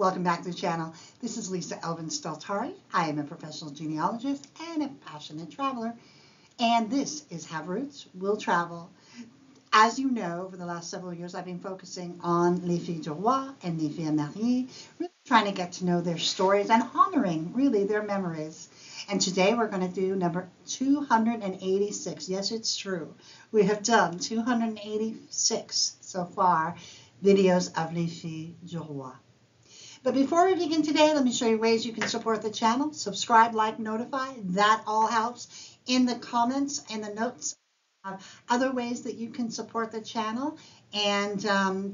Welcome back to the channel. This is Lisa Elvin Steltari. I am a professional genealogist and a passionate traveler. And this is Have Roots, Will Travel. As you know, over the last several years, I've been focusing on les filles du roi and les filles mariées, really trying to get to know their stories and honoring, really, their memories. And today we're going to do number 286. Yes, it's true. We have done 286 so far videos of les filles du roi. But before we begin today, let me show you ways you can support the channel. Subscribe, like, notify. That all helps. In the comments and the notes, other ways that you can support the channel, and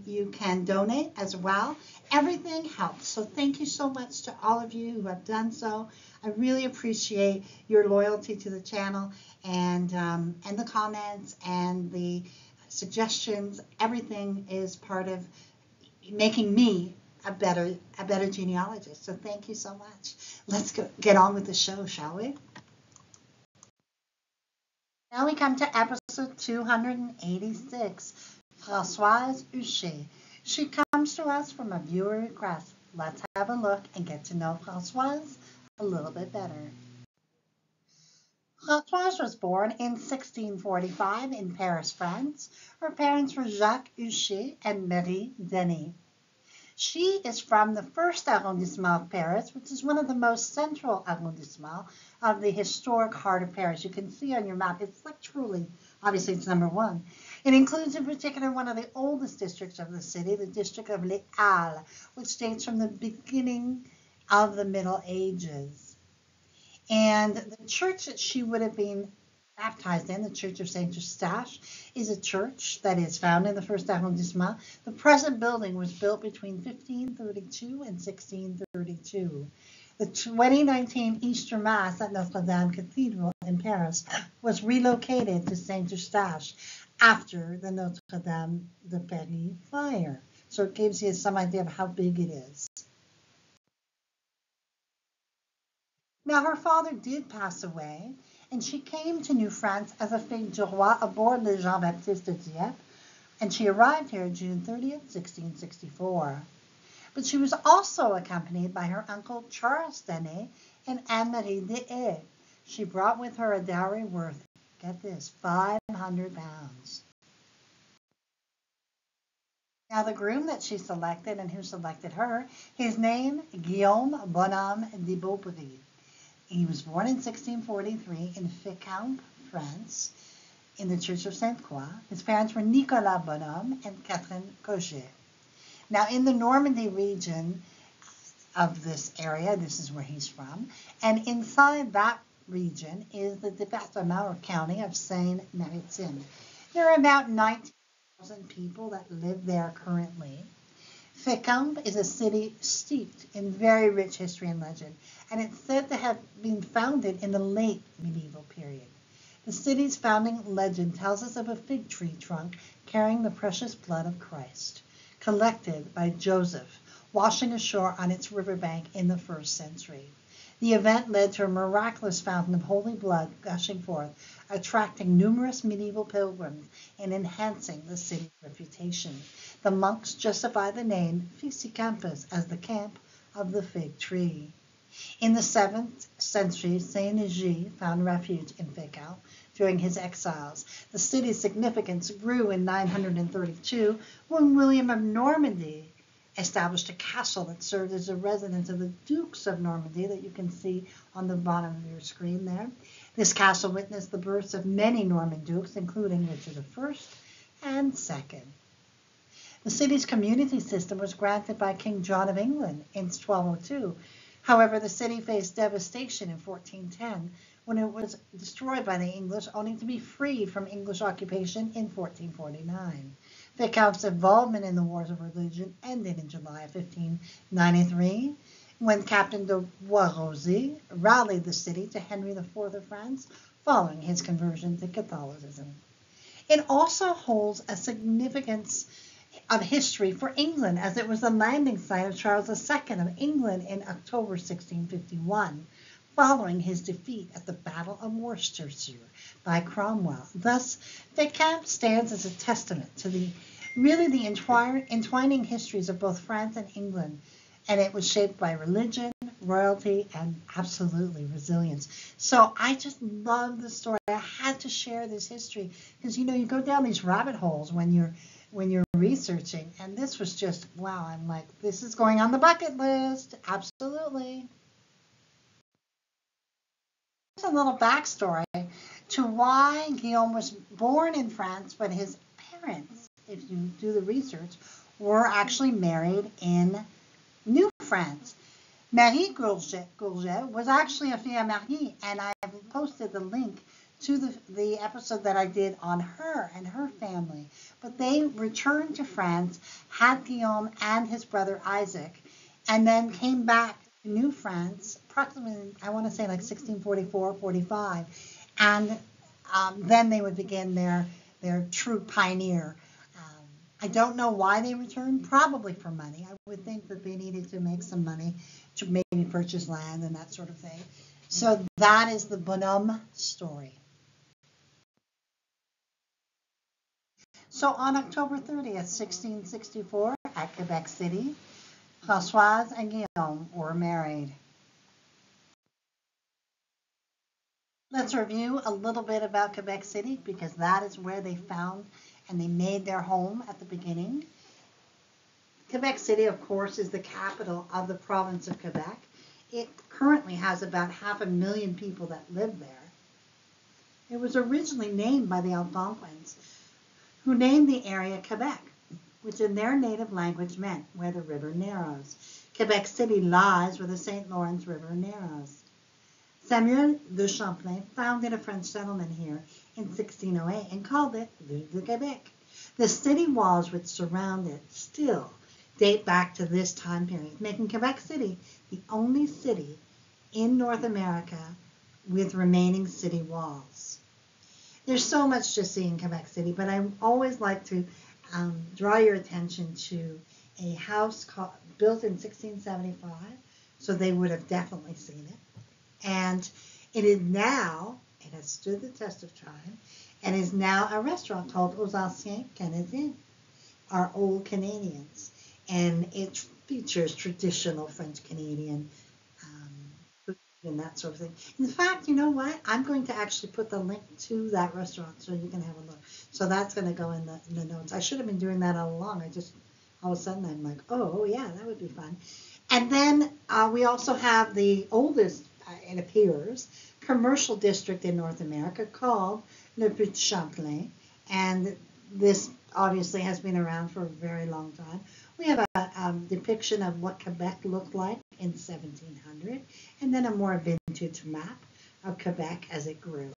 you can donate as well. Everything helps. So thank you so much to all of you who have done so. I really appreciate your loyalty to the channel, and the comments and the suggestions. Everything is part of making me a better genealogist. So thank you so much. Let's get on with the show, shall we? Now we come to episode 286, Francoise Huche. She comes to us from a viewer request. Let's have a look and get to know Francoise a little bit better. Francoise was born in 1645 in Paris, France. Her parents were Jacques Huche and Marie Gagne. She is from the first arrondissement of Paris, which is one of the most central arrondissements of the historic heart of Paris. You can see on your map, it's like truly, obviously it's number one. It includes in particular one of the oldest districts of the city, the district of Les Halles, which dates from the beginning of the Middle Ages. And the church that she would have been baptized in, the Church of Saint Eustache, is a church that is found in the first arrondissement. The present building was built between 1532 and 1632. The 2019 Easter Mass at Notre Dame Cathedral in Paris was relocated to Saint Eustache after the Notre Dame de Paris fire. So it gives you some idea of how big it is. Now her father did pass away, and she came to New France as a fille du roi aboard the Jean-Baptiste de Dieppe, and she arrived here June 30th, 1664. But she was also accompanied by her uncle Charles Dene and Anne-Marie de Haye. She brought with her a dowry worth, get this, 500 pounds. Now the groom that she selected and who selected her, his name, Guillaume Bonhomme de Beaupré. He was born in 1643 in Fécamp, France, in the Church of Sainte Croix. His parents were Nicolas Bonhomme and Catherine Huche. Now, in the Normandy region of this area, this is where he's from, and inside that region is the département or county of Seine-Maritime. There are about 19,000 people that live there currently. Fécamp is a city steeped in very rich history and legend, and it's said to have been founded in the late medieval period. The city's founding legend tells us of a fig tree trunk carrying the precious blood of Christ, collected by Joseph, washing ashore on its riverbank in the 1st century. The event led to a miraculous fountain of holy blood gushing forth, attracting numerous medieval pilgrims and enhancing the city's reputation. The monks justify the name Fysicampus as the camp of the fig tree. In the 7th century, Saint-Léger found refuge in Fécamp during his exiles. The city's significance grew in 932 when William of Normandy established a castle that served as a residence of the Dukes of Normandy that you can see on the bottom of your screen there. This castle witnessed the births of many Norman dukes, including Richard I and II. The city's community system was granted by King John of England in 1202. However, the city faced devastation in 1410 when it was destroyed by the English, only to be freed from English occupation in 1449. Fécamp's involvement in the wars of religion ended in July of 1593 when Captain de Boisrosy rallied the city to Henry IV of France following his conversion to Catholicism. It also holds a significance of history for England, as it was the landing site of Charles II of England in October 1651, following his defeat at the Battle of Worcestershire by Cromwell. Thus, Fécamp stands as a testament to the entwining histories of both France and England, and it was shaped by religion, royalty, and absolutely resilience. So I just love the story. I had to share this history because you go down these rabbit holes when you're researching, and this was just wow. I'm like, this is going on the bucket list. Absolutely. Here's a little backstory to why Guillaume was born in France, but his parents, if you do the research, were actually married in New France. Marie Gourget was actually a fille mariée, and I have posted the link to the episode that I did on her and her family. But they returned to France, had Guillaume and his brother Isaac, and then came back to New France, approximately, I want to say like 1644, 45, and then they would begin their true pioneer. I don't know why they returned, probably for money. I would think that they needed to make some money to maybe purchase land and that sort of thing. So that is the bonhomme story. So on October 30th, 1664, at Quebec City, Francoise and Guillaume were married. Let's review a little bit about Quebec City because that is where they found and they made their home at the beginning. Quebec City, of course, is the capital of the province of Quebec. It currently has about 500,000 people that live there. It was originally named by the Algonquins, who named the area Quebec, which in their native language meant where the river narrows. Quebec City lies where the St. Lawrence River narrows. Samuel de Champlain founded a French settlement here in 1608 and called it Ville de Québec. The city walls which surround it still date back to this time period, making Quebec City the only city in North America with remaining city walls. There's so much to see in Quebec City, but I always like to draw your attention to a house built in 1675, so they would have definitely seen it. And it is now, it has stood the test of time, and is now a restaurant called Aux Anciens Canadiens, our old Canadians. And it features traditional French Canadian food and that sort of thing. In fact, you know what? I'm going to actually put the link to that restaurant so you can have a look. So that's going to go in the notes. I should have been doing that all along. I just, all of a sudden, I'm like, oh yeah, that would be fun. And then we also have the oldest, it appears, commercial district in North America called Le Petit Champlain. And this obviously has been around for a very long time. We have a depiction of what Quebec looked like in 1700, and then a more vintage map of Quebec as it grew.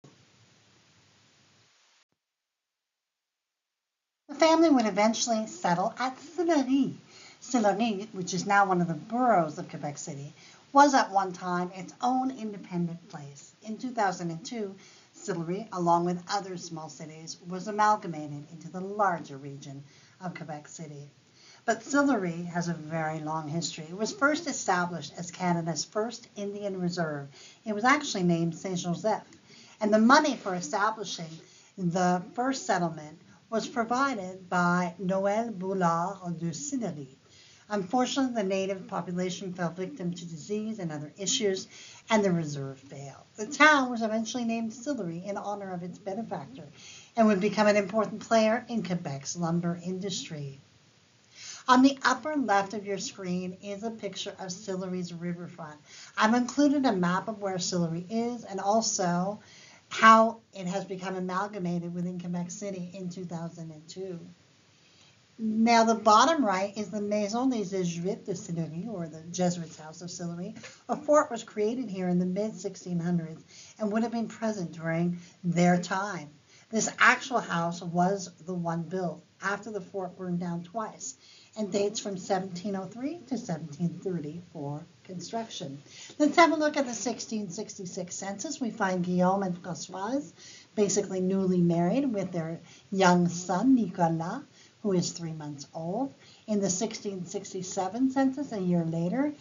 The family would eventually settle at Sillery. Sillery, which is now one of the boroughs of Quebec City, was at one time its own independent place. In 2002, Sillery, along with other small cities, was amalgamated into the larger region of Quebec City. But Sillery has a very long history. It was first established as Canada's first Indian reserve. It was actually named Saint Joseph. And the money for establishing the first settlement was provided by Noël Boulard de Sillery. Unfortunately, the native population fell victim to disease and other issues, and the reserve failed. The town was eventually named Sillery in honor of its benefactor and would become an important player in Quebec's lumber industry. On the upper left of your screen is a picture of Sillery's riverfront. I've included a map of where Sillery is and also how it has become amalgamated within Quebec City in 2002. Now, the bottom right is the Maison des Jésuites de Sillery, or the Jesuits' House of Sillery. A fort was created here in the mid-1600s and would have been present during their time. This actual house was the one built after the fort burned down twice and dates from 1703 to 1730 for construction. Let's have a look at the 1666 census. We find Guillaume and Francoise basically newly married with their young son, Nicolas, who is 3 months old. In the 1667 census, a year later,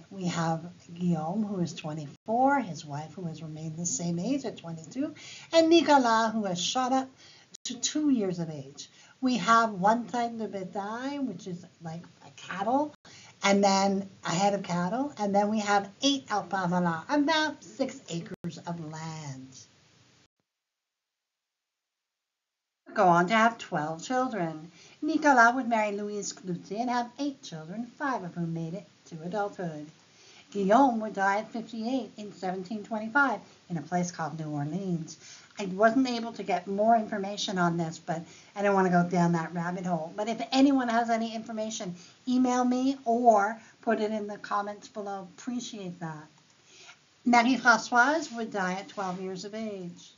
we have Guillaume, who is 24, his wife, who has remained the same age at 22, and Nicolas, who has shot up to 2 years of age. We have one tête de bétail, which is like a cattle, and then a head of cattle, and then we have 8 alpavala, about 6 acres of land. Go on to have 12 children. Nicolas would marry Louise Cloutier and have 8 children, 5 of whom made it to adulthood. Guillaume would die at 58 in 1725 in a place called New Orleans. I wasn't able to get more information on this, but I don't want to go down that rabbit hole. But if anyone has any information, email me or put it in the comments below. Appreciate that. Marie-Francoise would die at 12 years of age.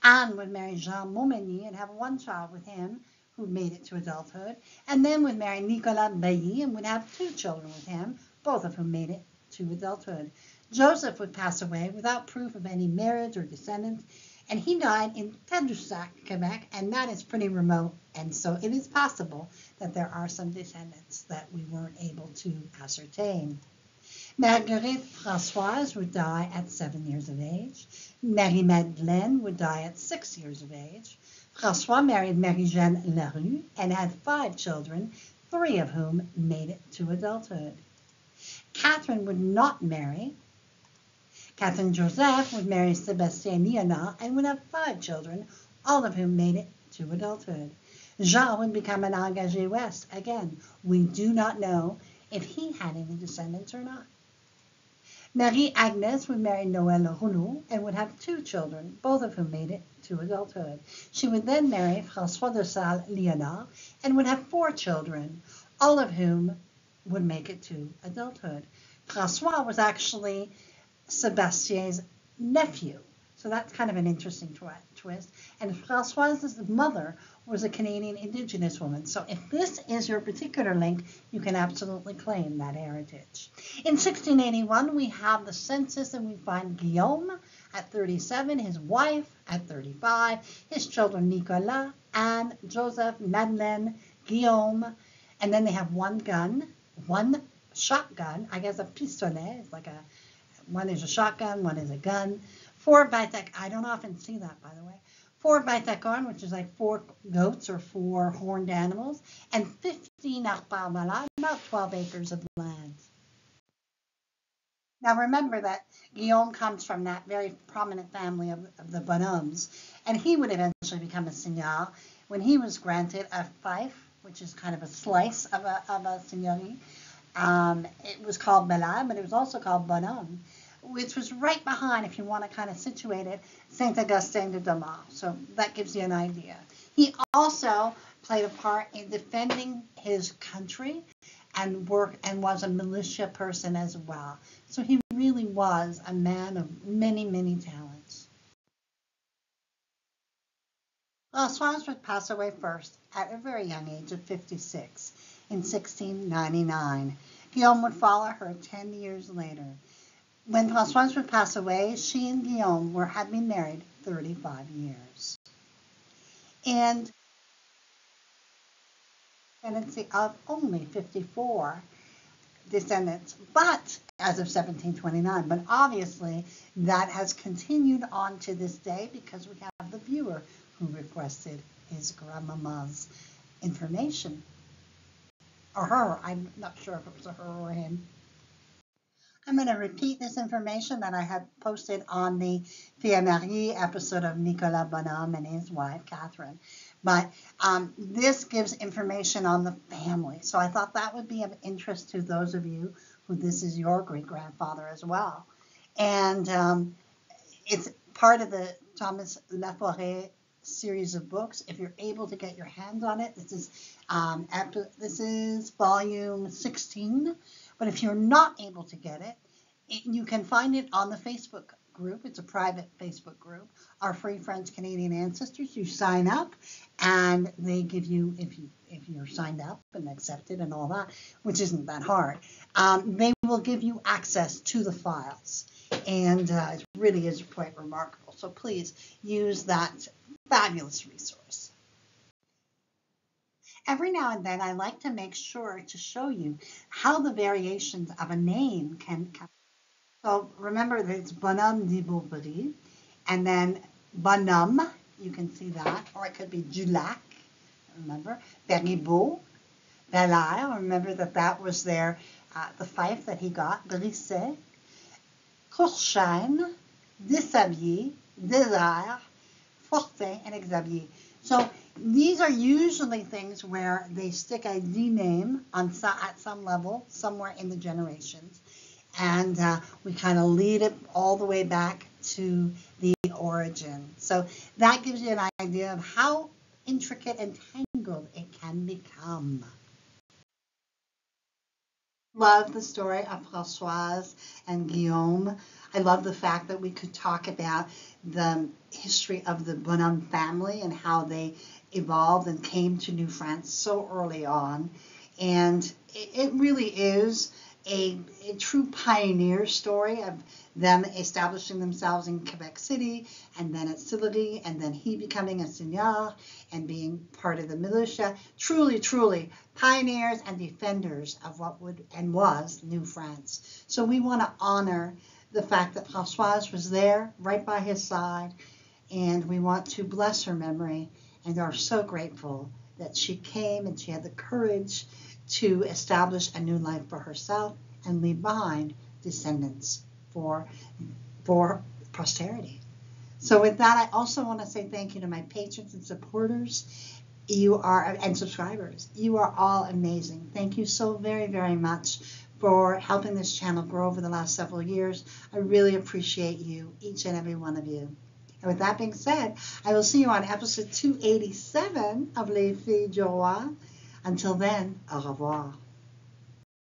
Anne would marry Jean Momeny and have 1 child with him who made it to adulthood, and then would marry Nicolas Bailly and would have 2 children with him, both of whom made it to adulthood. Joseph would pass away without proof of any marriage or descendants, and he died in Tadoussac, Quebec, and that is pretty remote, and so it is possible that there are some descendants that we weren't able to ascertain. Marguerite Françoise would die at 7 years of age. Marie-Madeleine would die at 6 years of age. François married Marie-Jeanne Larue and had 5 children, 3 of whom made it to adulthood. Catherine would not marry. Catherine Joseph would marry Sébastien Léonard and would have 5 children, all of whom made it to adulthood. Jean would become an engagé West. Again, we do not know if he had any descendants or not. Marie-Agnes would marry Noël Rouleau and would have 2 children, both of whom made it to adulthood. She would then marry François de Sales Léonard and would have 4 children, all of whom would make it to adulthood. François was actually Sébastien's nephew, so that's kind of an interesting twist. And Françoise's mother was a Canadian Indigenous woman. So if this is your particular link, you can absolutely claim that heritage. In 1681, we have the census and we find Guillaume at 37, his wife at 35, his children Nicolas, Anne, Joseph, Madeleine, Guillaume, and then they have 1 gun, 1 shotgun, I guess a pistolet, it's like one is a shotgun, 1 is a gun, 4 Bithec, I don't often see that by the way, 4 Bithecon, which is like 4 goats or 4 horned animals, and 15 arpents, about 12 acres of land. Now remember that Guillaume comes from that very prominent family of the Bonhommes, and he would eventually become a seigneur when he was granted a fief, which is kind of a slice of a seigneurie. It was called Belair, but it was also called Bonhomme, which was right behind, if you want to kind of situate it, Saint-Augustin de Dommar. So that gives you an idea. He also played a part in defending his country and was a militia person as well. So he really was a man of many, many talents. Françoise would pass away first at a very young age of 56 in 1699. Guillaume would follow her 10 years later. When Françoise would pass away, she and Guillaume had been married 35 years. And descendancy of only 54 descendants, but as of 1729. But obviously that has continued on to this day because we have the viewer who requested his grandmama's information. Or her, I'm not sure if it was a her or him. I'm going to repeat this information that I had posted on the Filles Mariées episode of Nicolas Bonhomme and his wife, Catherine. But this gives information on the family. So I thought that would be of interest to those of you who this is your great-grandfather as well. And it's part of the Thomas Laforest series of books. If you're able to get your hands on it, this is volume 16. But if you're not able to get it, you can find it on the Facebook group. It's a private Facebook group, Our Free French Canadian Ancestors. You sign up and they give you, if you're signed up and accepted and all that, which isn't that hard, they will give you access to the files. And it really is quite remarkable. So please use that fabulous resource. Every now and then I like to make sure to show you how the variations of a name can come. So remember that it's Bonhomme de Beaupré, and then Bonhomme, you can see that, or it could be Dulac, remember, Beribeau, Belair, remember that was their the fief that he got, brisé, courchaine, déshabillé, désert, fortin, and exhabillé. So these are usually things where they stick a D name on at some level, somewhere in the generations. And we kind of lead it all the way back to the origin. So that gives you an idea of how intricate and tangled it can become. Love the story of Francoise and Guillaume. I love the fact that we could talk about the history of the Bonhomme family and how they evolved and came to New France so early on. And it really is a true pioneer story of them establishing themselves in Quebec City and then at Sillery and then he becoming a seigneur and being part of the militia. Truly, truly pioneers and defenders of what would and was New France. So we want to honor the fact that Francoise was there right by his side, and we want to bless her memory and are so grateful that she came and she had the courage to establish a new life for herself and leave behind descendants for posterity. So with that, I also want to say thank you to my patrons and supporters. And subscribers. You are all amazing. Thank you so very, very much for helping this channel grow over the last several years. I really appreciate you, each and every one of you. And with that being said, I will see you on episode 287 of Les Filles du Roi. Until then, au revoir.